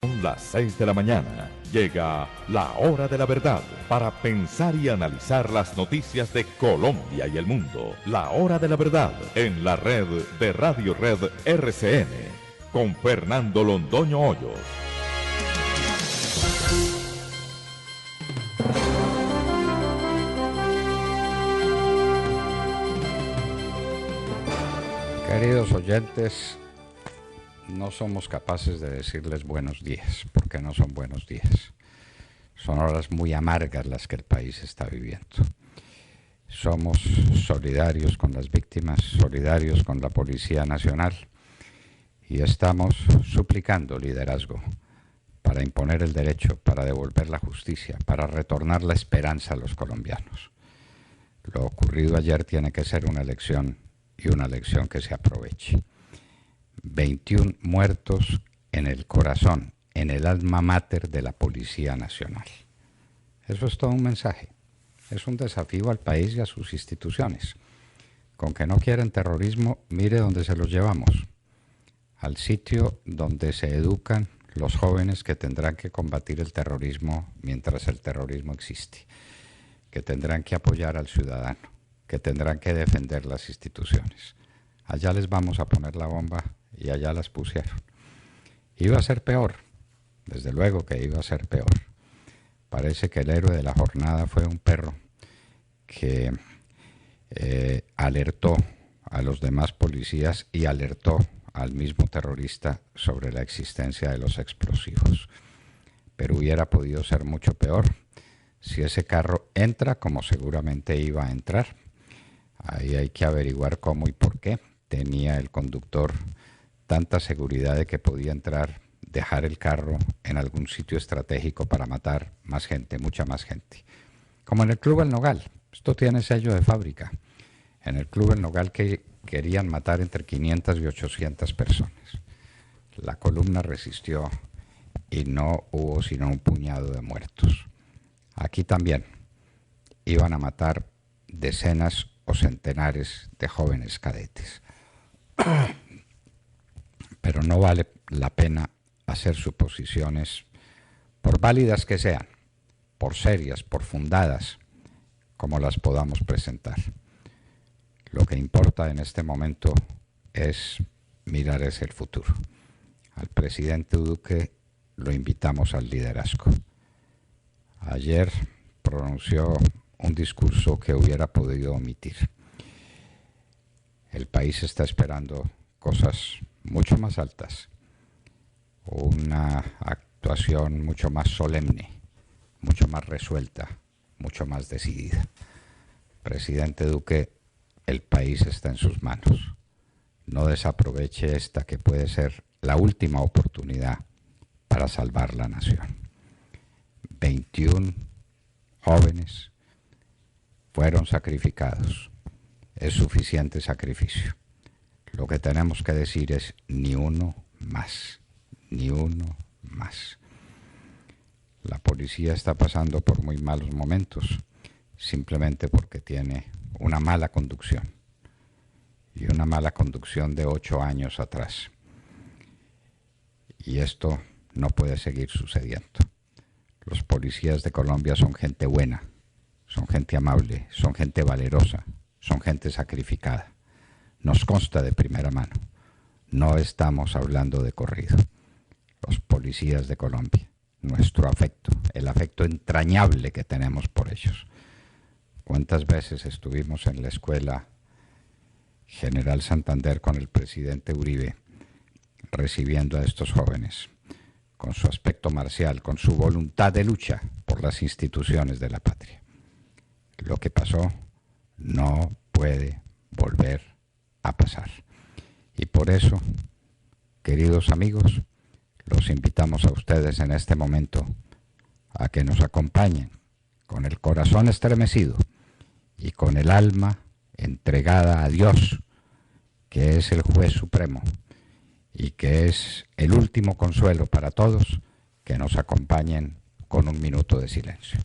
Son las 6 de la mañana. Llega la hora de la verdad para pensar y analizar las noticias de Colombia y el mundo. La hora de la verdad en la red de Radio Red RCN con Fernando Londoño Hoyos. Queridos oyentes, no somos capaces de decirles buenos días, porque no son buenos días. Son horas muy amargas las que el país está viviendo. Somos solidarios con las víctimas, solidarios con la Policía Nacional y estamos suplicando liderazgo para imponer el derecho, para devolver la justicia, para retornar la esperanza a los colombianos. Lo ocurrido ayer tiene que ser una lección y una lección que se aproveche. 21 muertos en el corazón, en el alma mater de la Policía Nacional. Eso es todo un mensaje. Es un desafío al país y a sus instituciones. Con que no quieren terrorismo, mire dónde se los llevamos. Al sitio donde se educan los jóvenes que tendrán que combatir el terrorismo mientras el terrorismo existe, que tendrán que apoyar al ciudadano, que tendrán que defender las instituciones. Allá les vamos a poner la bomba y allá las pusieron. Iba a ser peor, desde luego que iba a ser peor. Parece que el héroe de la jornada fue un perro que alertó a los demás policías y alertó al mismo terrorista sobre la existencia de los explosivos. Pero hubiera podido ser mucho peor si ese carro entra como seguramente iba a entrar. Ahí hay que averiguar cómo y por qué tenía el conductor tanta seguridad de que podía entrar, dejar el carro en algún sitio estratégico para matar más gente, mucha más gente. Como en el Club El Nogal, esto tiene sello de fábrica. En el Club El Nogal que querían matar entre 500 y 800 personas. La columna resistió y no hubo sino un puñado de muertos. Aquí también iban a matar decenas o centenares de jóvenes cadetes. Pero no vale la pena hacer suposiciones, por válidas que sean, por serias, por fundadas, como las podamos presentar. Lo que importa en este momento es mirar hacia el futuro. Al presidente Duque lo invitamos al liderazgo. Ayer pronunció un discurso que hubiera podido omitir. El país está esperando cosas mucho más altas, una actuación mucho más solemne, mucho más resuelta, mucho más decidida. Presidente Duque, el país está en sus manos. No desaproveche esta que puede ser la última oportunidad para salvar la nación. 21 jóvenes fueron sacrificados. Es suficiente sacrificio. Lo que tenemos que decir es ni uno más, ni uno más. La policía está pasando por muy malos momentos, simplemente porque tiene una mala conducción, y una mala conducción de 8 años atrás. Y esto no puede seguir sucediendo. Los policías de Colombia son gente buena, son gente amable, son gente valerosa, son gente sacrificada. Nos consta de primera mano. No estamos hablando de corrido. Los policías de Colombia, nuestro afecto, el afecto entrañable que tenemos por ellos. ¿Cuántas veces estuvimos en la escuela General Santander con el presidente Uribe recibiendo a estos jóvenes, con su aspecto marcial, con su voluntad de lucha por las instituciones de la patria? Lo que pasó no puede volver a pasar. Y por eso, queridos amigos, los invitamos a ustedes en este momento a que nos acompañen con el corazón estremecido y con el alma entregada a Dios, que es el juez supremo y que es el último consuelo para todos, que nos acompañen con un minuto de silencio.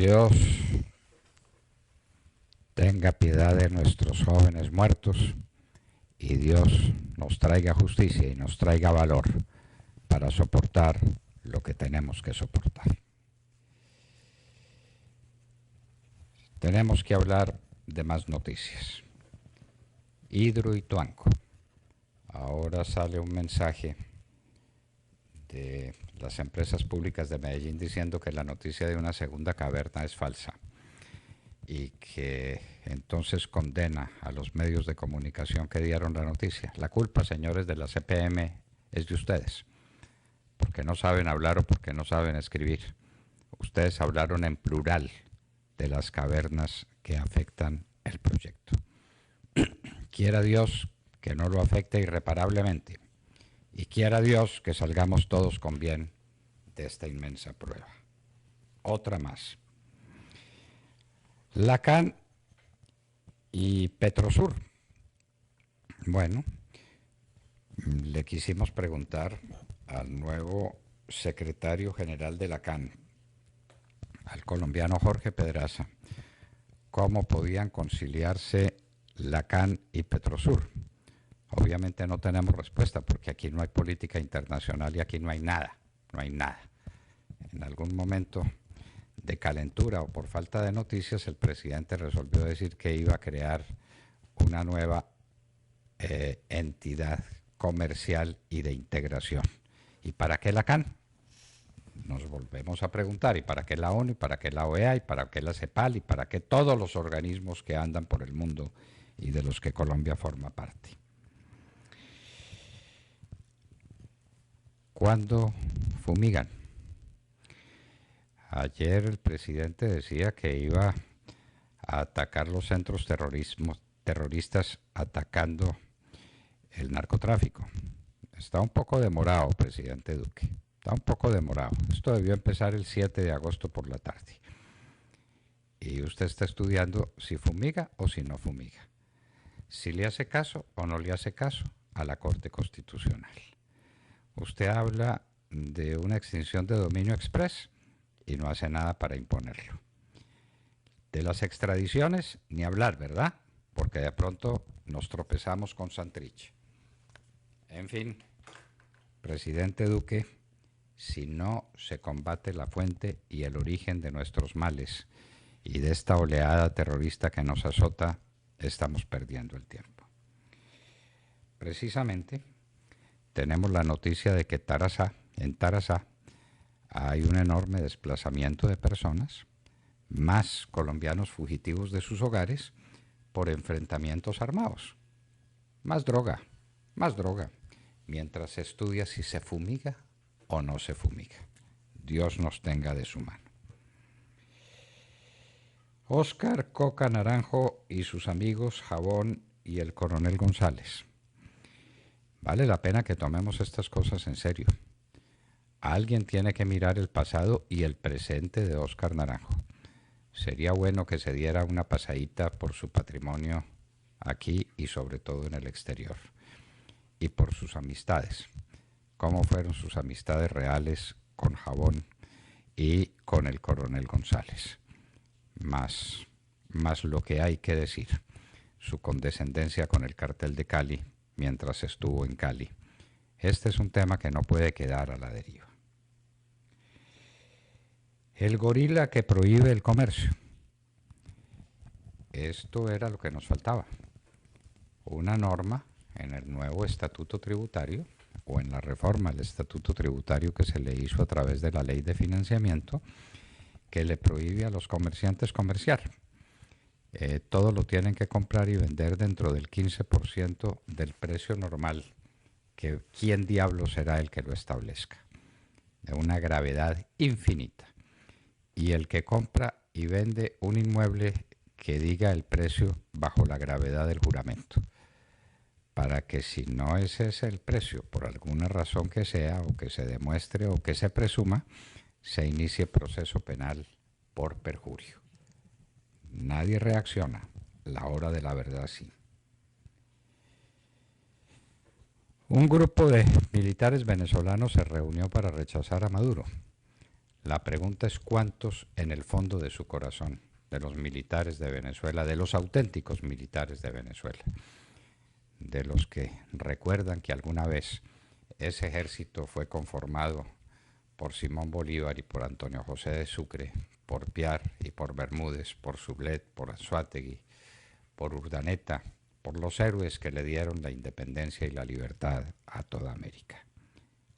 Dios tenga piedad de nuestros jóvenes muertos y Dios nos traiga justicia y nos traiga valor para soportar lo que tenemos que soportar. Tenemos que hablar de más noticias. Hidroituango. Ahora sale un mensaje de las empresas públicas de Medellín diciendo que la noticia de una segunda caverna es falsa y que entonces condena a los medios de comunicación que dieron la noticia. La culpa, señores de la CPM, es de ustedes, porque no saben hablar o porque no saben escribir. Ustedes hablaron en plural de las cavernas que afectan el proyecto. Quiera Dios que no lo afecte irreparablemente y quiera Dios que salgamos todos con bien de esta inmensa prueba. Otra más. Lacan y Petrosur. Bueno, le quisimos preguntar al nuevo secretario general de Lacan, al colombiano Jorge Pedraza, cómo podían conciliarse Lacan y Petrosur. Obviamente no tenemos respuesta porque aquí no hay política internacional y aquí no hay nada, no hay nada. En algún momento de calentura o por falta de noticias, el presidente resolvió decir que iba a crear una nueva entidad comercial y de integración. ¿Y para qué Lacan? Nos volvemos a preguntar, ¿y para qué la ONU, y para qué la OEA, y para qué la CEPAL, y para qué todos los organismos que andan por el mundo y de los que Colombia forma parte? ¿Cuándo fumigan? Ayer el presidente decía que iba a atacar los centros terroristas atacando el narcotráfico. Está un poco demorado, presidente Duque. Está un poco demorado. Esto debió empezar el 7 de agosto por la tarde. Y usted está estudiando si fumiga o si no fumiga. Si le hace caso o no le hace caso a la Corte Constitucional. Usted habla de una extinción de dominio express y no hace nada para imponerlo. De las extradiciones, ni hablar, ¿verdad? Porque de pronto nos tropezamos con Santrich. En fin, presidente Duque, si no se combate la fuente y el origen de nuestros males y de esta oleada terrorista que nos azota, estamos perdiendo el tiempo. Precisamente, tenemos la noticia de que en Tarazá hay un enorme desplazamiento de personas, más colombianos fugitivos de sus hogares por enfrentamientos armados. Más droga, mientras se estudia si se fumiga o no se fumiga. Dios nos tenga de su mano. Óscar Coca Naranjo y sus amigos Jabón y el coronel González. Vale la pena que tomemos estas cosas en serio. Alguien tiene que mirar el pasado y el presente de Óscar Naranjo. Sería bueno que se diera una pasadita por su patrimonio aquí y sobre todo en el exterior. Y por sus amistades. Cómo fueron sus amistades reales con Jabón y con el coronel González. Más lo que hay que decir. Su condescendencia con el cartel de Cali mientras estuvo en Cali. Este es un tema que no puede quedar a la deriva. El gorila que prohíbe el comercio. Esto era lo que nos faltaba. Una norma en el nuevo estatuto tributario o en la reforma del estatuto tributario que se le hizo a través de la ley de financiamiento que le prohíbe a los comerciantes comerciar. Todo lo tienen que comprar y vender dentro del 15% del precio normal, que quién diablo será el que lo establezca. De una gravedad infinita. Y el que compra y vende un inmueble que diga el precio bajo la gravedad del juramento. Para que si no ese es el precio, por alguna razón que sea, o que se demuestre o que se presuma, se inicie proceso penal por perjurio. Nadie reacciona, la hora de la verdad sí. Un grupo de militares venezolanos se reunió para rechazar a Maduro. La pregunta es cuántos en el fondo de su corazón, de los militares de Venezuela, de los auténticos militares de Venezuela, de los que recuerdan que alguna vez ese ejército fue conformado por Simón Bolívar y por Antonio José de Sucre, por Piar y por Bermúdez, por Sublet, por Anzoátegui, por Urdaneta, por los héroes que le dieron la independencia y la libertad a toda América.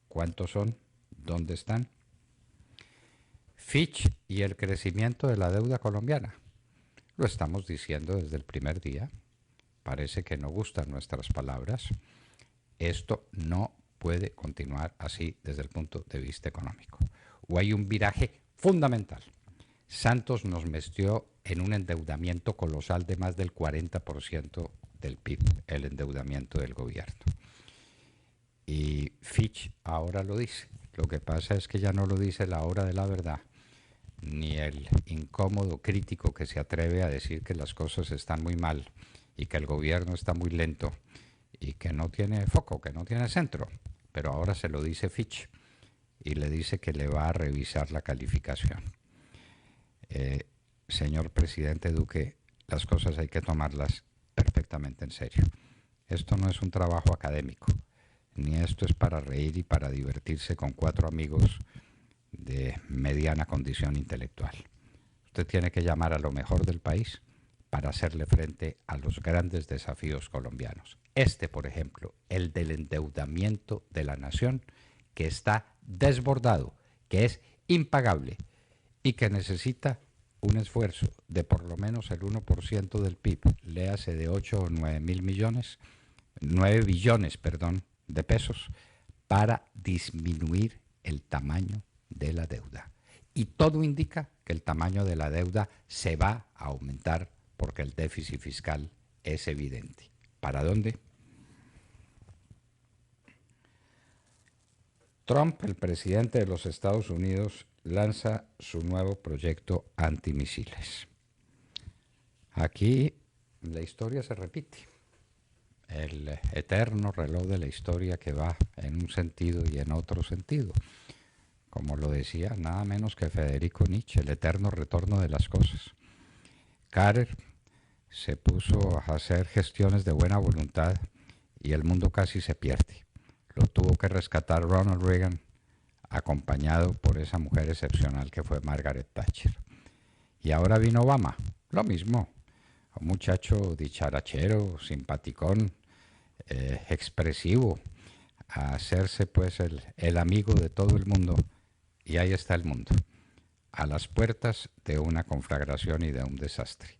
¿Cuántos son? ¿Dónde están? Fitch y el crecimiento de la deuda colombiana. Lo estamos diciendo desde el primer día. Parece que no gustan nuestras palabras. Esto no puede continuar así desde el punto de vista económico. O hay un viraje fundamental. Santos nos metió en un endeudamiento colosal de más del 40% del PIB, el endeudamiento del gobierno. Y Fitch ahora lo dice. Lo que pasa es que ya no lo dice la hora de la verdad, ni el incómodo crítico que se atreve a decir que las cosas están muy mal y que el gobierno está muy lento y que no tiene foco, que no tiene centro. Pero ahora se lo dice Fitch y le dice que le va a revisar la calificación. Señor presidente Duque, las cosas hay que tomarlas perfectamente en serio. Esto no es un trabajo académico, ni esto es para reír y para divertirse con 4 amigos de mediana condición intelectual. Usted tiene que llamar a lo mejor del país para hacerle frente a los grandes desafíos colombianos. Este, por ejemplo, el del endeudamiento de la nación, que está desbordado, que es impagable y que necesita un esfuerzo de por lo menos el 1% del PIB, léase de 8 o 9 billones, de pesos, para disminuir el tamaño de la deuda. Y todo indica que el tamaño de la deuda se va a aumentar porque el déficit fiscal es evidente. ¿Para dónde? Trump, el presidente de los Estados Unidos, lanza su nuevo proyecto antimisiles. Aquí la historia se repite. El eterno reloj de la historia que va en un sentido y en otro sentido. Como lo decía nada menos que Federico Nietzsche, el eterno retorno de las cosas. Carter se puso a hacer gestiones de buena voluntad y el mundo casi se pierde. Lo tuvo que rescatar Ronald Reagan, acompañado por esa mujer excepcional que fue Margaret Thatcher. Y ahora vino Obama, lo mismo, un muchacho dicharachero, simpaticón, expresivo, a hacerse pues el amigo de todo el mundo. Y ahí está el mundo, a las puertas de una conflagración y de un desastre.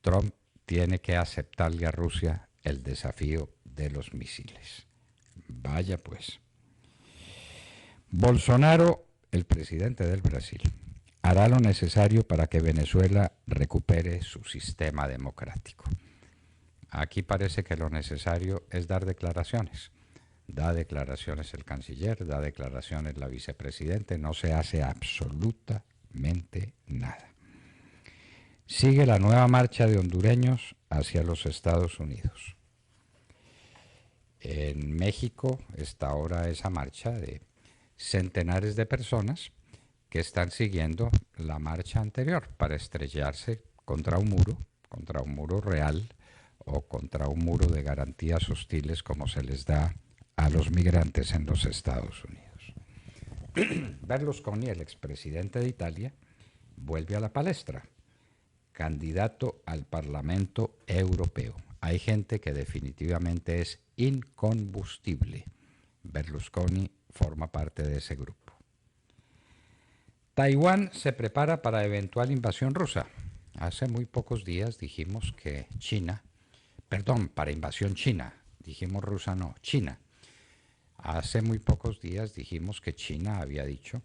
Trump tiene que aceptarle a Rusia el desafío de los misiles. Vaya pues. Bolsonaro, el presidente del Brasil, hará lo necesario para que Venezuela recupere su sistema democrático. Aquí parece que lo necesario es dar declaraciones. Da declaraciones el canciller, da declaraciones la vicepresidente, no se hace absolutamente nada. Sigue la nueva marcha de hondureños hacia los Estados Unidos. En México está ahora esa marcha de centenares de personas que están siguiendo la marcha anterior para estrellarse contra un muro real o contra un muro de garantías hostiles como se les da a los migrantes en los Estados Unidos. Berlusconi, el expresidente de Italia, vuelve a la palestra, candidato al Parlamento Europeo. Hay gente que definitivamente es incombustible. Berlusconi forma parte de ese grupo. Taiwán se prepara para eventual invasión rusa. Hace muy pocos días dijimos que para invasión china, dijimos rusa no, China. Hace muy pocos días dijimos que China había dicho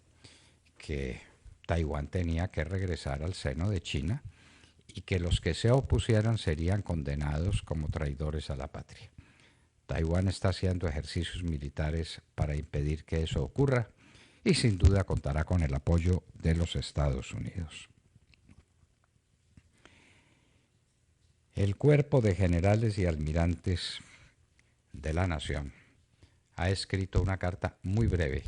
que Taiwán tenía que regresar al seno de China y que los que se opusieran serían condenados como traidores a la patria. Taiwán está haciendo ejercicios militares para impedir que eso ocurra y sin duda contará con el apoyo de los Estados Unidos. El Cuerpo de Generales y Almirantes de la Nación ha escrito una carta muy breve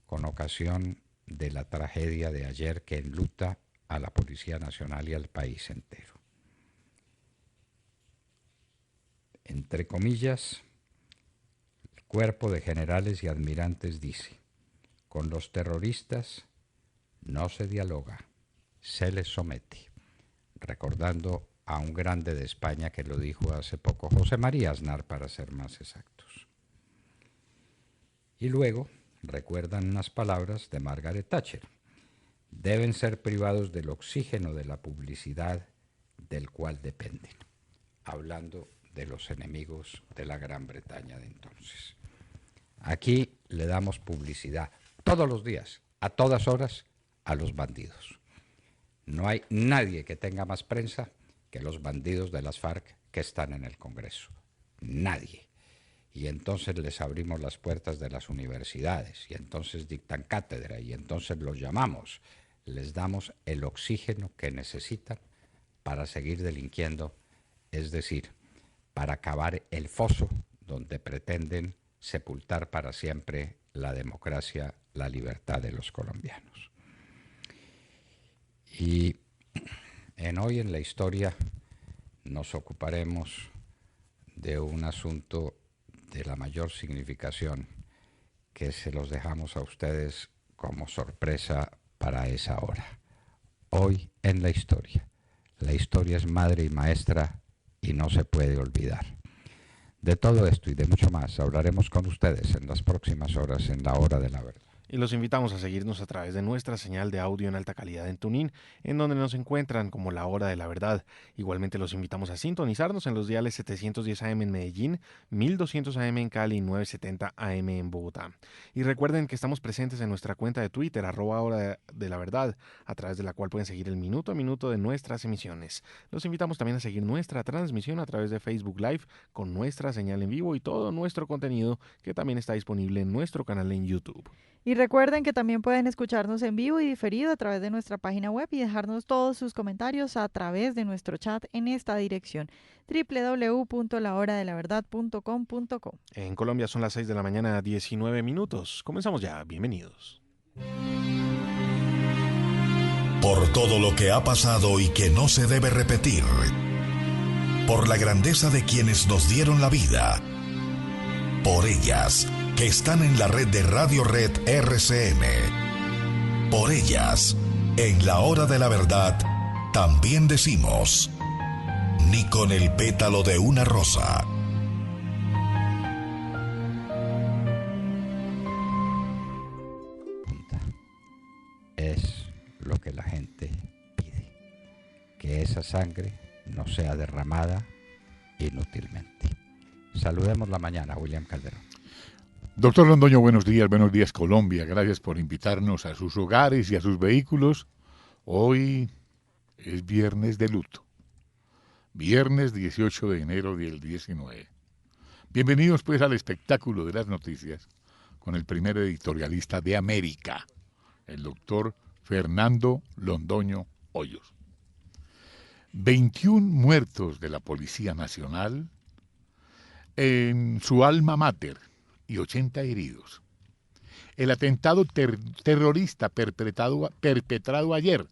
con ocasión de la tragedia de ayer que enluta a la Policía Nacional y al país entero. Entre comillas, el cuerpo de generales y admirantes dice: con los terroristas no se dialoga, se les somete, recordando a un grande de España que lo dijo hace poco, José María Aznar para ser más exactos. Y luego recuerdan unas palabras de Margaret Thatcher: deben ser privados del oxígeno de la publicidad del cual dependen, hablando de los enemigos de la Gran Bretaña de entonces. Aquí le damos publicidad todos los días, a todas horas, a los bandidos. No hay nadie que tenga más prensa que los bandidos de las FARC que están en el Congreso. Nadie. Y entonces les abrimos las puertas de las universidades, y entonces dictan cátedra, y entonces los llamamos. Les damos el oxígeno que necesitan para seguir delinquiendo, es decir, para cavar el foso donde pretenden sepultar para siempre la democracia, la libertad de los colombianos. Y hoy en la historia nos ocuparemos de un asunto de la mayor significación que se los dejamos a ustedes como sorpresa para esa hora. Hoy en la historia es madre y maestra y no se puede olvidar. De todo esto y de mucho más hablaremos con ustedes en las próximas horas en la Hora de la Verdad. Y los invitamos a seguirnos a través de nuestra señal de audio en alta calidad en TuneIn, en donde nos encuentran como La Hora de la Verdad. Igualmente los invitamos a sintonizarnos en los diales 710 AM en Medellín, 1200 AM en Cali y 970 AM en Bogotá. Y recuerden que estamos presentes en nuestra cuenta de Twitter, @Hora de la Verdad, a través de la cual pueden seguir el minuto a minuto de nuestras emisiones. Los invitamos también a seguir nuestra transmisión a través de Facebook Live con nuestra señal en vivo y todo nuestro contenido que también está disponible en nuestro canal en YouTube. Y recuerden que también pueden escucharnos en vivo y diferido a través de nuestra página web y dejarnos todos sus comentarios a través de nuestro chat en esta dirección: www.lahoradelaverdad.com.co. En Colombia son las 6 de la mañana, 19 minutos. Comenzamos ya. Bienvenidos. Por todo lo que ha pasado y que no se debe repetir. Por la grandeza de quienes nos dieron la vida. Por ellas, que están en la red de Radio Red RCN. Por ellas, en la Hora de la Verdad, también decimos: ni con el pétalo de una rosa. Es lo que la gente pide, que esa sangre no sea derramada inútilmente. Saludemos la mañana, William Calderón. Doctor Londoño, buenos días Colombia. Gracias por invitarnos a sus hogares y a sus vehículos. Hoy es viernes de luto. Viernes 18 de enero del 19. Bienvenidos pues al espectáculo de las noticias con el primer editorialista de América, el doctor Fernando Londoño Hoyos. 21 muertos de la Policía Nacional en su alma mater y 80 heridos. El atentado terrorista perpetrado ayer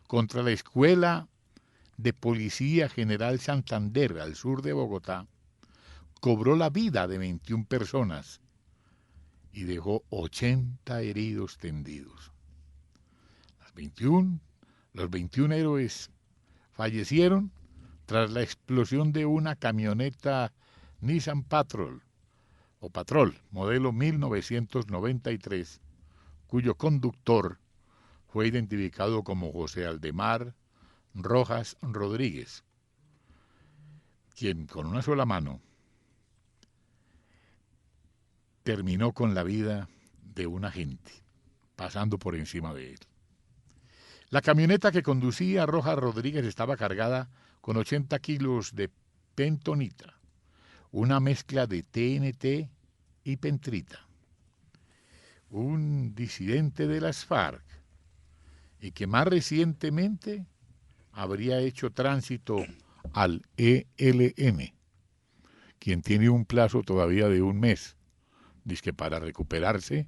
contra la Escuela de Policía General Santander al sur de Bogotá cobró la vida de 21 personas y dejó 80 heridos tendidos. Los 21 héroes fallecieron tras la explosión de una camioneta Nissan Patrol, modelo 1993, cuyo conductor fue identificado como José Aldemar Rojas Rodríguez, quien con una sola mano terminó con la vida de un agente, pasando por encima de él. La camioneta que conducía Rojas Rodríguez estaba cargada con 80 kilos de pentonita, una mezcla de TNT y pentrita. Un disidente de las FARC y que más recientemente habría hecho tránsito al ELN, quien tiene un plazo todavía de un mes, dizque para recuperarse,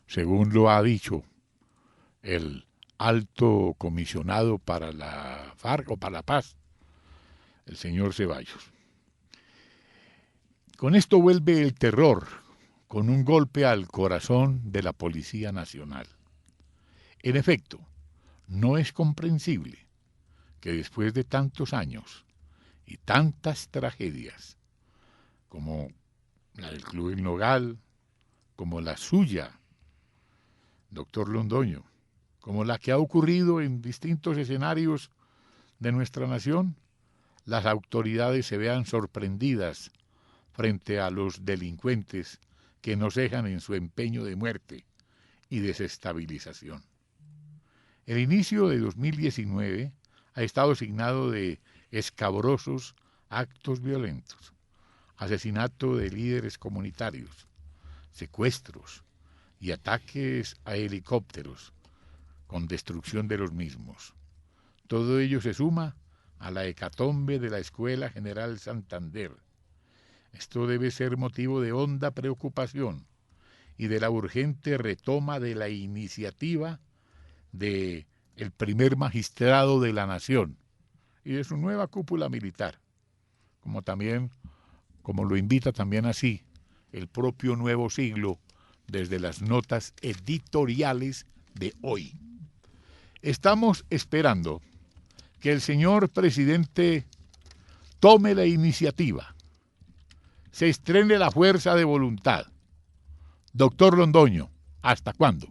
según lo ha dicho el alto comisionado para la FARC o para la paz, el señor Ceballos. Con esto vuelve el terror, con un golpe al corazón de la Policía Nacional. En efecto, no es comprensible que después de tantos años y tantas tragedias, como la del Club El Nogal, como la suya, doctor Londoño, como la que ha ocurrido en distintos escenarios de nuestra nación, las autoridades se vean sorprendidas frente a los delincuentes que no cejan en su empeño de muerte y desestabilización. El inicio de 2019 ha estado signado de escabrosos actos violentos, asesinato de líderes comunitarios, secuestros y ataques a helicópteros con destrucción de los mismos. Todo ello se suma a la hecatombe de la Escuela General Santander. Esto debe ser motivo de honda preocupación y de la urgente retoma de la iniciativa de el primer magistrado de la nación y de su nueva cúpula militar, como lo invita también así el propio Nuevo Siglo desde las notas editoriales de hoy. Estamos esperando que el señor presidente tome la iniciativa, se estrene la fuerza de voluntad. Doctor Londoño, ¿hasta cuándo?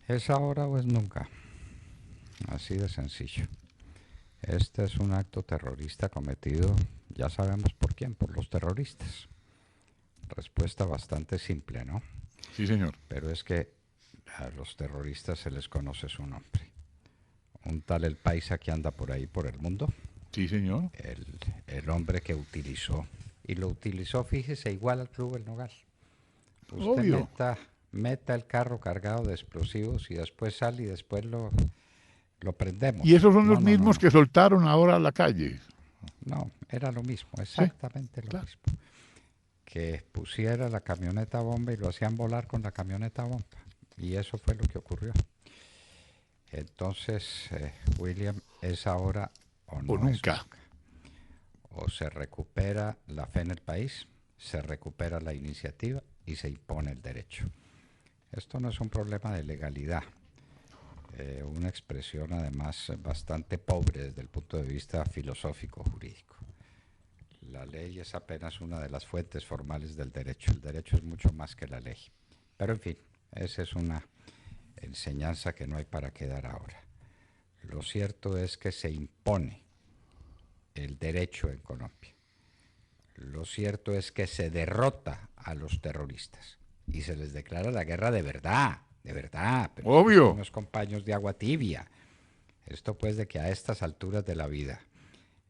¿Es ahora o es nunca? Así de sencillo. Este es un acto terrorista cometido, ya sabemos por quién, por los terroristas. Respuesta bastante simple, ¿no? Sí, señor. Pero es que a los terroristas se les conoce su nombre. Un tal El Paisa que anda por ahí por el mundo. Sí, señor. El hombre que utilizó, y lo utilizó, fíjese, igual al Club El Nogal. Usted Obvio. meta el carro cargado de explosivos y después sale y después lo prendemos. Y esos son los mismos que soltaron ahora a la calle. No, era lo mismo, exactamente lo claro. mismo. Que pusiera la camioneta bomba y lo hacían volar con la camioneta bomba. Y eso fue lo que ocurrió. Entonces, William, ¿es ahora o no O nunca. es nunca? O se recupera la fe en el país, se recupera la iniciativa y se impone el derecho. Esto no es un problema de legalidad, una expresión además bastante pobre desde el punto de vista filosófico jurídico. La ley es apenas una de las fuentes formales del derecho. El derecho es mucho más que la ley. Pero en fin, esa es una enseñanza que no hay para quedar ahora. Lo cierto es que se impone el derecho en Colombia. Lo cierto es que se derrota a los terroristas y se les declara la guerra de verdad, pero obvio. Unos compañeros de agua tibia. Esto pues de que a estas alturas de la vida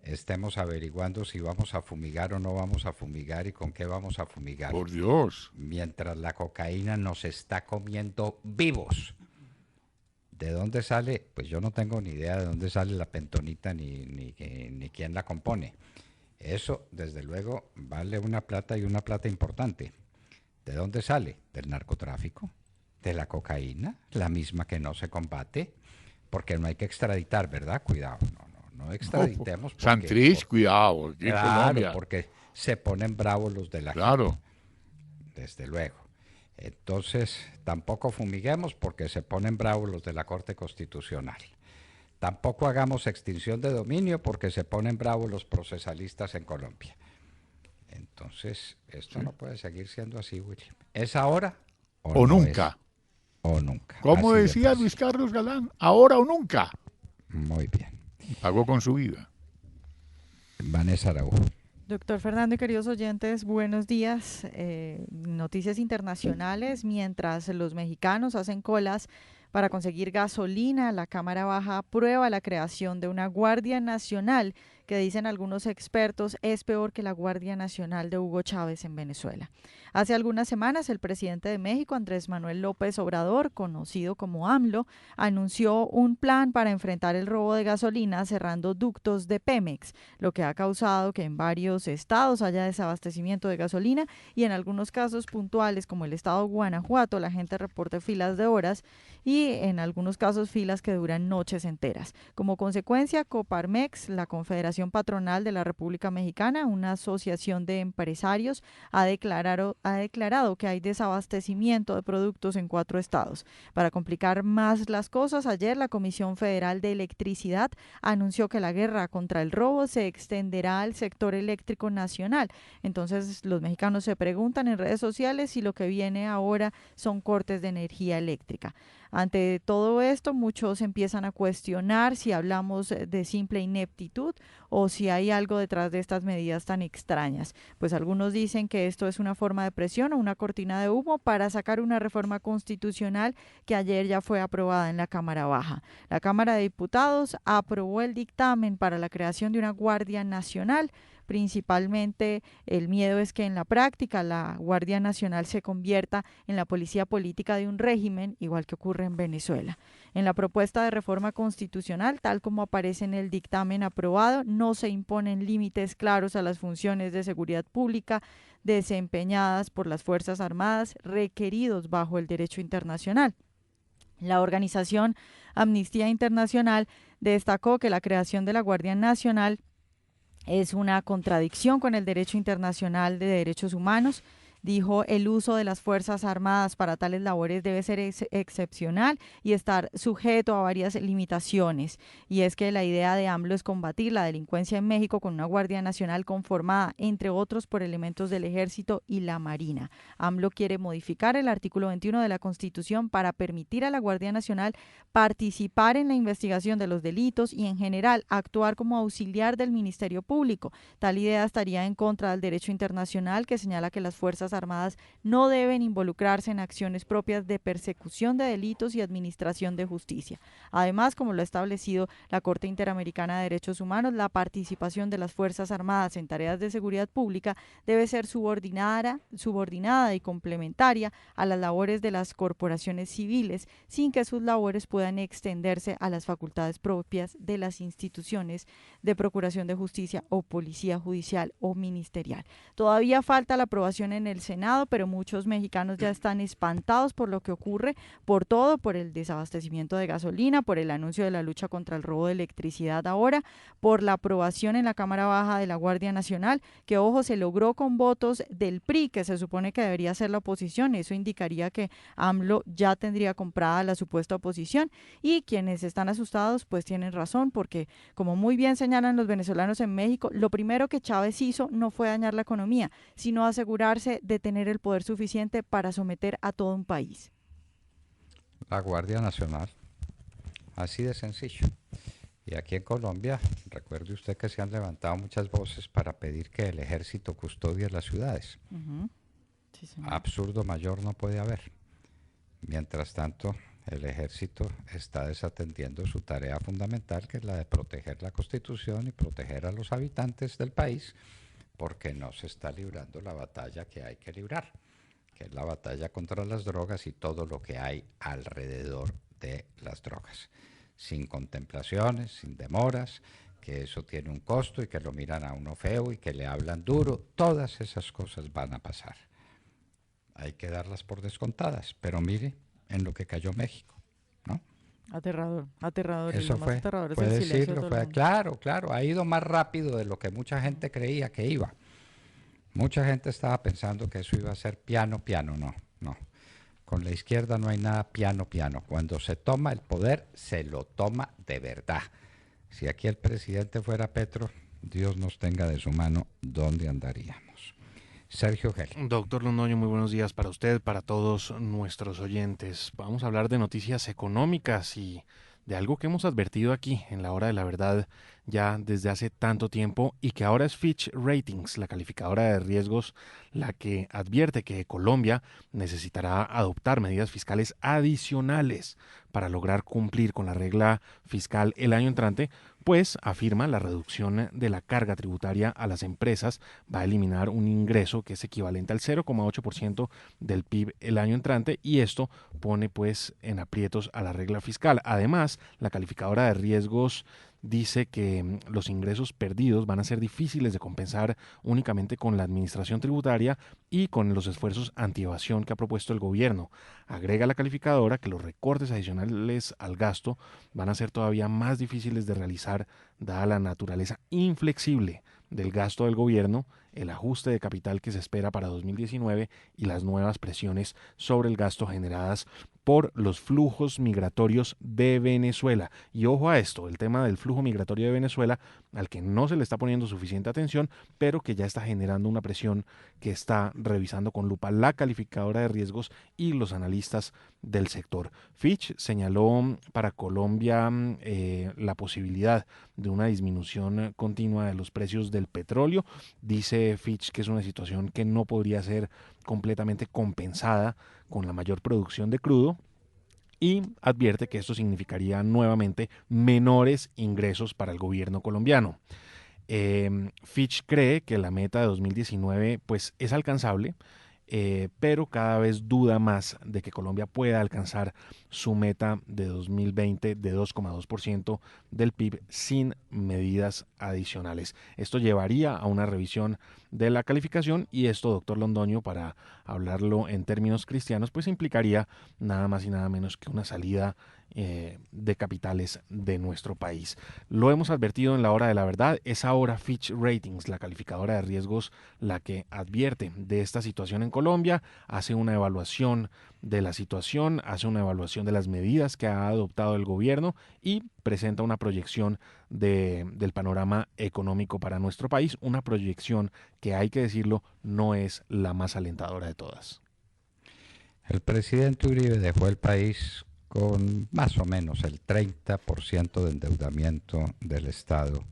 estemos averiguando si vamos a fumigar o no vamos a fumigar y con qué vamos a fumigar. Por Dios. Mientras la cocaína nos está comiendo vivos. ¿De dónde sale? Pues yo no tengo ni idea de dónde sale la pentonita ni quién la compone. Eso, desde luego, vale una plata y una plata importante. ¿De dónde sale? Del narcotráfico, de la cocaína, la misma que no se combate, porque no hay que extraditar, ¿verdad? Cuidado, no extraditemos. No, Santrich, cuidado, aquí en claro, Colombia. Porque se ponen bravos los de la Claro. gente, desde luego. Entonces, tampoco fumiguemos porque se ponen bravos los de la Corte Constitucional. Tampoco hagamos extinción de dominio porque se ponen bravos los procesalistas en Colombia. Entonces, esto no puede seguir siendo así, William. ¿Es ahora o no nunca? O nunca. Como Así de decía fácil. Luis Carlos Galán, ahora o nunca. Muy bien. Pagó con su vida. Vanessa Araújo. Doctor Fernando y queridos oyentes, buenos días. Noticias internacionales. Mientras los mexicanos hacen colas para conseguir gasolina, la Cámara Baja aprueba la creación de una Guardia Nacional que dicen algunos expertos es peor que la Guardia Nacional de Hugo Chávez en Venezuela. Hace algunas semanas el presidente de México, Andrés Manuel López Obrador, conocido como AMLO, anunció un plan para enfrentar el robo de gasolina cerrando ductos de Pemex, lo que ha causado que en varios estados haya desabastecimiento de gasolina y en algunos casos puntuales como el estado de Guanajuato la gente reporte filas de horas y en algunos casos filas que duran noches enteras. Como consecuencia, Coparmex, la Confederación Patronal de la República Mexicana, una asociación de empresarios, ha declarado que hay desabastecimiento de productos en 4 estados. Para complicar más las cosas, ayer la Comisión Federal de Electricidad anunció que la guerra contra el robo se extenderá al sector eléctrico nacional. Entonces, los mexicanos se preguntan en redes sociales si lo que viene ahora son cortes de energía eléctrica. Ante todo esto, muchos empiezan a cuestionar si hablamos de simple ineptitud o si hay algo detrás de estas medidas tan extrañas. Pues algunos dicen que esto es una forma de presión o una cortina de humo para sacar una reforma constitucional que ayer ya fue aprobada en la Cámara Baja. La Cámara de Diputados aprobó el dictamen para la creación de una Guardia Nacional. Principalmente el miedo es que en la práctica la Guardia Nacional se convierta en la policía política de un régimen, igual que ocurre en Venezuela. En la propuesta de reforma constitucional, tal como aparece en el dictamen aprobado, no se imponen límites claros a las funciones de seguridad pública desempeñadas por las Fuerzas Armadas requeridos bajo el derecho internacional. La organización Amnistía Internacional destacó que la creación de la Guardia Nacional es una contradicción con el derecho internacional de derechos humanos. Dijo, el uso de las Fuerzas Armadas para tales labores debe ser excepcional y estar sujeto a varias limitaciones. Y es que la idea de AMLO es combatir la delincuencia en México con una Guardia Nacional conformada, entre otros, por elementos del Ejército y la Marina. AMLO quiere modificar el artículo 21 de la Constitución para permitir a la Guardia Nacional participar en la investigación de los delitos y, en general, actuar como auxiliar del Ministerio Público. Tal idea estaría en contra del derecho internacional, que señala que las Fuerzas Armadas no deben involucrarse en acciones propias de persecución de delitos y administración de justicia. Además, como lo ha establecido la Corte Interamericana de Derechos Humanos, la participación de las Fuerzas Armadas en tareas de seguridad pública debe ser subordinada y complementaria a las labores de las corporaciones civiles, sin que sus labores puedan extenderse a las facultades propias de las instituciones de procuración de justicia o policía judicial o ministerial. Todavía falta la aprobación en el Senado, pero muchos mexicanos ya están espantados por lo que ocurre, por todo, por el desabastecimiento de gasolina, por el anuncio de la lucha contra el robo de electricidad ahora, por la aprobación en la Cámara Baja de la Guardia Nacional, que, ojo, se logró con votos del PRI, que se supone que debería ser la oposición. Eso indicaría que AMLO ya tendría comprada la supuesta oposición, y quienes están asustados pues tienen razón, porque como muy bien señalan los venezolanos en México, lo primero que Chávez hizo no fue dañar la economía, sino asegurarse de tener el poder suficiente para someter a todo un país. La Guardia Nacional, así de sencillo. Y aquí en Colombia, recuerde usted que se han levantado muchas voces para pedir que el ejército custodie las ciudades. Sí, absurdo mayor no puede haber. Mientras tanto, el ejército está desatendiendo su tarea fundamental, que es la de proteger la Constitución y proteger a los habitantes del país, porque no se está librando la batalla que hay que librar, que es la batalla contra las drogas y todo lo que hay alrededor de las drogas, sin contemplaciones, sin demoras, que eso tiene un costo y que lo miran a uno feo y que le hablan duro. Todas esas cosas van a pasar. Hay que darlas por descontadas, pero mire en lo que cayó México, ¿no? Aterrador, aterrador. Eso y lo fue, más aterrador es puede el silencio decirlo, de todo el fue, claro, ha ido más rápido de lo que mucha gente creía que iba. Mucha gente estaba pensando que eso iba a ser piano, no. Con la izquierda no hay nada piano. Cuando se toma el poder, se lo toma de verdad. Si aquí el presidente fuera Petro, Dios nos tenga de su mano, ¿dónde andaríamos? Sergio Gel. Doctor Londoño, muy buenos días para usted, para todos nuestros oyentes. Vamos a hablar de noticias económicas y de algo que hemos advertido aquí en la hora de la verdad ya desde hace tanto tiempo y que ahora es Fitch Ratings, la calificadora de riesgos, la que advierte que Colombia necesitará adoptar medidas fiscales adicionales para lograr cumplir con la regla fiscal el año entrante, pues afirma la reducción de la carga tributaria a las empresas va a eliminar un ingreso que es equivalente al 0,8% del PIB el año entrante y esto pone pues en aprietos a la regla fiscal. Además, la calificadora de riesgos dice que los ingresos perdidos van a ser difíciles de compensar únicamente con la administración tributaria y con los esfuerzos antievasión que ha propuesto el gobierno. Agrega la calificadora que los recortes adicionales al gasto van a ser todavía más difíciles de realizar dada la naturaleza inflexible del gasto del gobierno, el ajuste de capital que se espera para 2019 y las nuevas presiones sobre el gasto generadas por los flujos migratorios de Venezuela. Y ojo a esto, el tema del flujo migratorio de Venezuela, al que no se le está poniendo suficiente atención, pero que ya está generando una presión que está revisando con lupa la calificadora de riesgos y los analistas del sector. Fitch señaló para Colombia la posibilidad de una disminución continua de los precios del petróleo. Dice Fitch que es una situación que no podría ser completamente compensada con la mayor producción de crudo y advierte que esto significaría nuevamente menores ingresos para el gobierno colombiano. Fitch cree que la meta de 2019 pues, es alcanzable, pero cada vez duda más de que Colombia pueda alcanzar su meta de 2020 de 2,2% del PIB sin medidas adicionales. Esto llevaría a una revisión de la calificación y esto, doctor Londoño, para hablarlo en términos cristianos, pues implicaría nada más y nada menos que una salida de capitales de nuestro país. Lo hemos advertido en la hora de la verdad, es ahora Fitch Ratings, la calificadora de riesgos, la que advierte de esta situación en Colombia, hace una evaluación de la situación, hace una evaluación de las medidas que ha adoptado el gobierno y presenta una proyección del panorama económico para nuestro país, una proyección que hay que decirlo no es la más alentadora de todas. El presidente Uribe dejó el país con más o menos el 30% de endeudamiento del Estado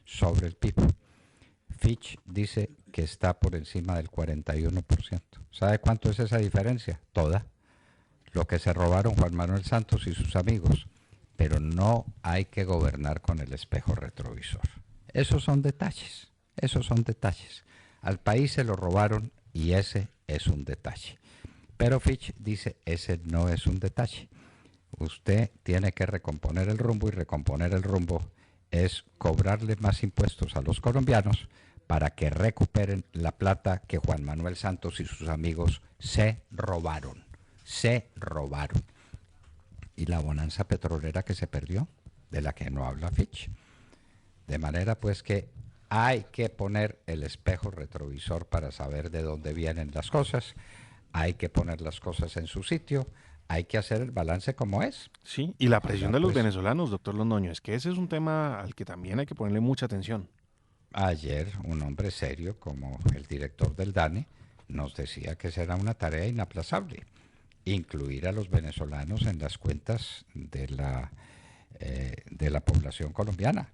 sobre el PIB. Fitch dice que está por encima del 41%. ¿Sabe cuánto es esa diferencia? Toda. Lo que se robaron Juan Manuel Santos y sus amigos. Pero no hay que gobernar con el espejo retrovisor. Esos son detalles. Al país se lo robaron y ese es un detalle. Pero Fitch dice, ese no es un detalle. Usted tiene que recomponer el rumbo y recomponer el rumbo es cobrarle más impuestos a los colombianos para que recuperen la plata que Juan Manuel Santos y sus amigos se robaron. Y la bonanza petrolera que se perdió, de la que no habla Fitch. De manera pues que hay que poner el espejo retrovisor para saber de dónde vienen las cosas, hay que poner las cosas en su sitio, hay que hacer el balance como es. Sí, y la presión de los venezolanos, doctor Londoño, es que ese es un tema al que también hay que ponerle mucha atención. Ayer un hombre serio como el director del DANE nos decía que será una tarea inaplazable incluir a los venezolanos en las cuentas de la población colombiana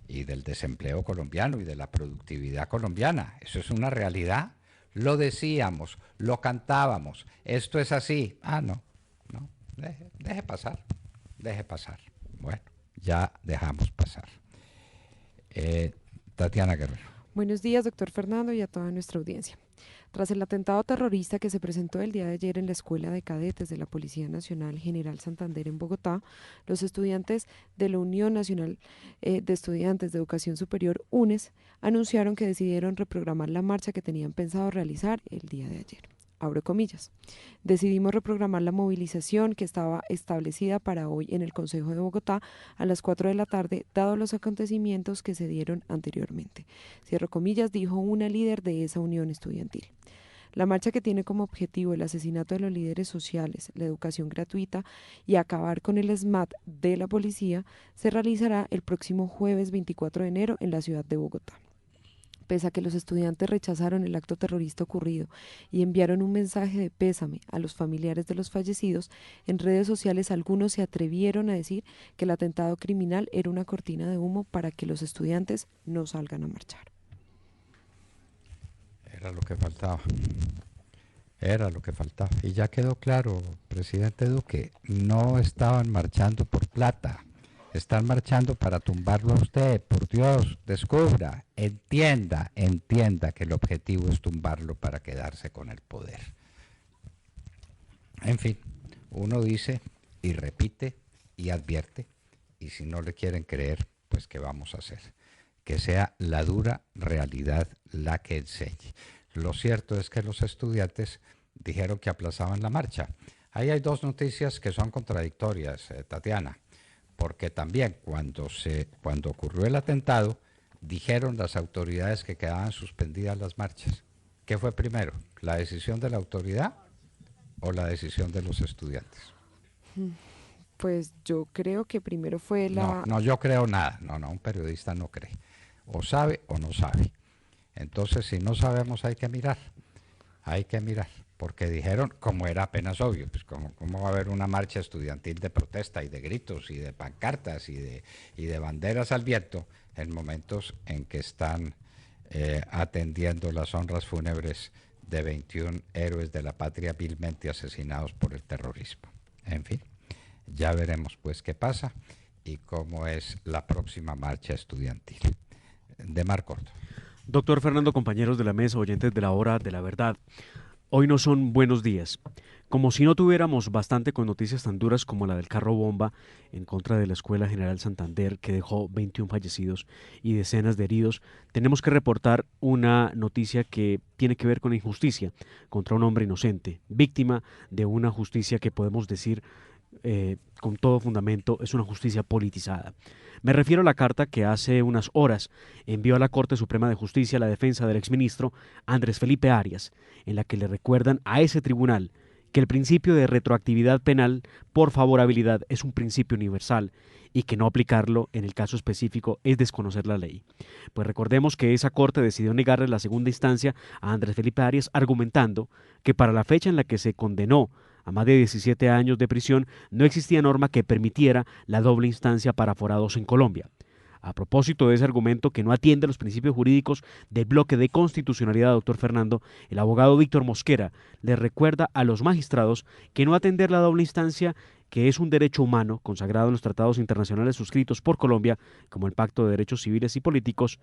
y del desempleo colombiano y de la productividad colombiana. Eso es una realidad. Lo decíamos, lo cantábamos, esto es así. No, deje pasar. Bueno, ya dejamos pasar. Tatiana Guerrero. Buenos días, doctor Fernando, y a toda nuestra audiencia. Tras el atentado terrorista que se presentó el día de ayer en la Escuela de Cadetes de la Policía Nacional General Santander en Bogotá, los estudiantes de la Unión Nacional de Estudiantes de Educación Superior, UNES, anunciaron que decidieron reprogramar la marcha que tenían pensado realizar el día de ayer. Abro comillas. Decidimos reprogramar la movilización que estaba establecida para hoy en el Consejo de Bogotá a las 4 de la tarde, dado los acontecimientos que se dieron anteriormente. Cierro comillas, dijo una líder de esa unión estudiantil. La marcha, que tiene como objetivo el asesinato de los líderes sociales, la educación gratuita y acabar con el SMAT de la policía, se realizará el próximo jueves 24 de enero en la ciudad de Bogotá. Pese a que los estudiantes rechazaron el acto terrorista ocurrido y enviaron un mensaje de pésame a los familiares de los fallecidos, en redes sociales algunos se atrevieron a decir que el atentado criminal era una cortina de humo para que los estudiantes no salgan a marchar. Era lo que faltaba. Era lo que faltaba. Y ya quedó claro, presidente Duque, no estaban marchando por plata. Están marchando para tumbarlo a usted. Por Dios, descubra, entienda que el objetivo es tumbarlo para quedarse con el poder. En fin, uno dice y repite y advierte, y si no le quieren creer, pues ¿qué vamos a hacer? Que sea la dura realidad la que enseñe. Lo cierto es que los estudiantes dijeron que aplazaban la marcha. Ahí hay dos noticias que son contradictorias, Tatiana, porque también cuando ocurrió el atentado, dijeron las autoridades que quedaban suspendidas las marchas. ¿Qué fue primero? ¿La decisión de la autoridad o la decisión de los estudiantes? Pues yo creo que primero fue la... No, yo creo nada. No, un periodista no cree. O sabe o no sabe. Entonces, si no sabemos, hay que mirar, porque dijeron, como era apenas obvio, pues ¿cómo va a haber una marcha estudiantil de protesta y de gritos y de pancartas y de banderas al viento en momentos en que están atendiendo las honras fúnebres de 21 héroes de la patria vilmente asesinados por el terrorismo? En fin, ya veremos pues qué pasa y cómo es la próxima marcha estudiantil. De Mar Corto. Doctor Fernando, compañeros de la mesa, oyentes de la hora de la verdad, hoy no son buenos días. Como si no tuviéramos bastante con noticias tan duras como la del carro bomba en contra de la Escuela General Santander, que dejó 21 fallecidos y decenas de heridos, tenemos que reportar una noticia que tiene que ver con la injusticia contra un hombre inocente, víctima de una justicia que podemos decir con todo fundamento es una justicia politizada. Me refiero a la carta que hace unas horas envió a la Corte Suprema de Justicia la defensa del exministro Andrés Felipe Arias, en la que le recuerdan a ese tribunal que el principio de retroactividad penal por favorabilidad es un principio universal y que no aplicarlo en el caso específico es desconocer la ley. Pues recordemos que esa Corte decidió negarle la segunda instancia a Andrés Felipe Arias argumentando que para la fecha en la que se condenó a más de 17 años de prisión, no existía norma que permitiera la doble instancia para aforados en Colombia. A propósito de ese argumento que no atiende los principios jurídicos del bloque de constitucionalidad, doctor Fernando, el abogado Víctor Mosquera le recuerda a los magistrados que no atender la doble instancia, que es un derecho humano consagrado en los tratados internacionales suscritos por Colombia, como el Pacto de Derechos Civiles y Políticos,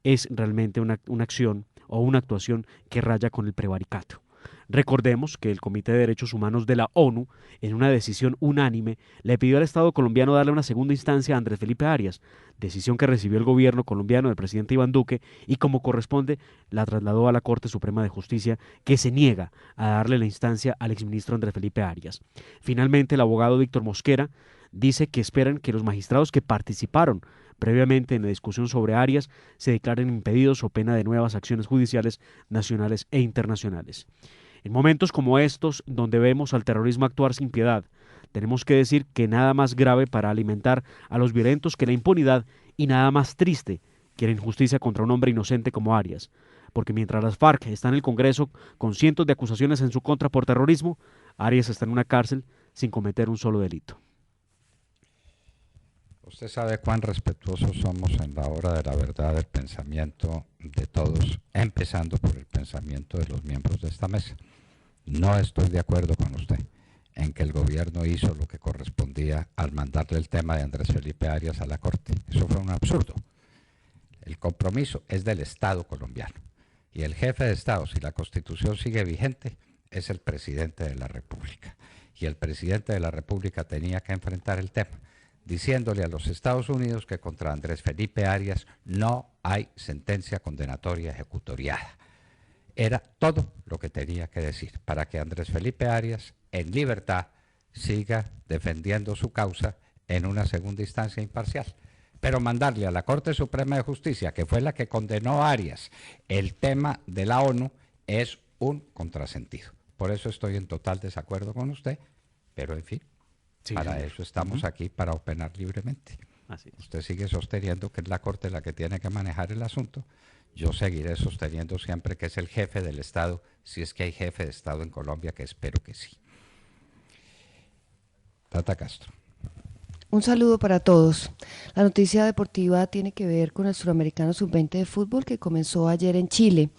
es realmente una acción o una actuación que raya con el prevaricato. Recordemos que el Comité de Derechos Humanos de la ONU, en una decisión unánime, le pidió al Estado colombiano darle una segunda instancia a Andrés Felipe Arias, decisión que recibió el gobierno colombiano del presidente Iván Duque y, como corresponde, la trasladó a la Corte Suprema de Justicia, que se niega a darle la instancia al exministro Andrés Felipe Arias. Finalmente, el abogado Víctor Mosquera dice que esperan que los magistrados que participaron previamente en la discusión sobre Arias se declaren impedidos o pena de nuevas acciones judiciales nacionales e internacionales. En momentos como estos, donde vemos al terrorismo actuar sin piedad, tenemos que decir que nada más grave para alimentar a los violentos que la impunidad y nada más triste que la injusticia contra un hombre inocente como Arias, porque mientras las FARC están en el Congreso con cientos de acusaciones en su contra por terrorismo, Arias está en una cárcel sin cometer un solo delito. Usted sabe cuán respetuosos somos en la hora de la verdad del pensamiento de todos, empezando por el pensamiento de los miembros de esta mesa. No estoy de acuerdo con usted en que el gobierno hizo lo que correspondía al mandarle el tema de Andrés Felipe Arias a la Corte. Eso fue un absurdo. El compromiso es del Estado colombiano y el jefe de Estado, si la Constitución sigue vigente, es el presidente de la República. Y el presidente de la República tenía que enfrentar el tema, diciéndole a los Estados Unidos que contra Andrés Felipe Arias no hay sentencia condenatoria ejecutoriada. Era todo lo que tenía que decir para que Andrés Felipe Arias, en libertad, siga defendiendo su causa en una segunda instancia imparcial. Pero mandarle a la Corte Suprema de Justicia, que fue la que condenó a Arias, el tema de la ONU, es un contrasentido. Por eso estoy en total desacuerdo con usted, pero en fin. Sí, para señor. Eso estamos aquí, para opinar libremente. Así es. Usted sigue sosteniendo que es la Corte la que tiene que manejar el asunto. yo seguiré sosteniendo siempre que es el jefe del Estado, si es que hay jefe de Estado en Colombia, que espero que sí. Tata Castro. Un saludo para todos. La noticia deportiva tiene que ver con el Suramericano Sub-20 de fútbol que comenzó ayer en Chile.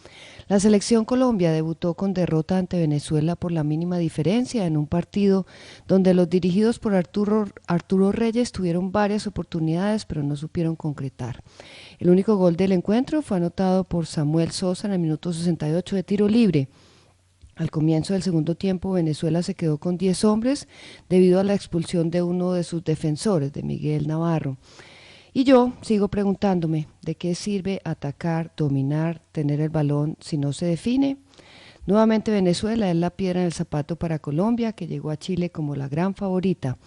La selección Colombia debutó con derrota ante Venezuela por la mínima diferencia en un partido donde los dirigidos por Arturo Reyes tuvieron varias oportunidades pero no supieron concretar. El único gol del encuentro fue anotado por Samuel Sosa en el minuto 68 de tiro libre. Al comienzo del segundo tiempo, Venezuela se quedó con 10 hombres debido a la expulsión de uno de sus defensores, de Miguel Navarro. Y yo sigo preguntándome, ¿de qué sirve atacar, dominar, tener el balón si no se define? Nuevamente Venezuela es la piedra en el zapato para Colombia, que llegó a Chile como la gran favorita.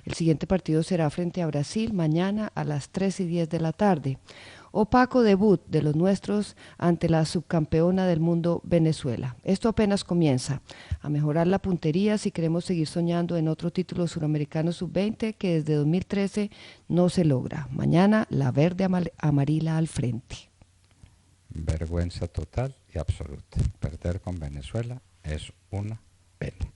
El siguiente partido será frente a Brasil mañana a las 3:10 de la tarde. Opaco debut de los nuestros ante la subcampeona del mundo Venezuela. Esto apenas comienza a mejorar la puntería si queremos seguir soñando en otro título suramericano sub-20 que desde 2013 no se logra. Mañana la verde amarilla al frente. Vergüenza total y absoluta. Perder con Venezuela es una pena.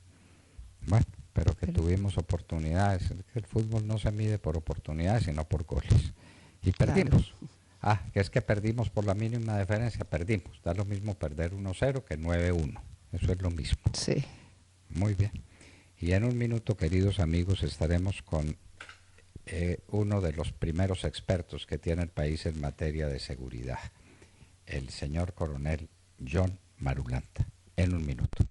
Bueno, pero que tuvimos oportunidades. El fútbol no se mide por oportunidades, sino por goles. Y perdimos. Claro. Que es que perdimos por la mínima diferencia, perdimos. Da lo mismo perder 1-0 que 9-1. Eso es lo mismo. Sí. Muy bien. Y en un minuto, queridos amigos, estaremos con uno de los primeros expertos que tiene el país en materia de seguridad, el señor coronel John Marulanda. En un minuto.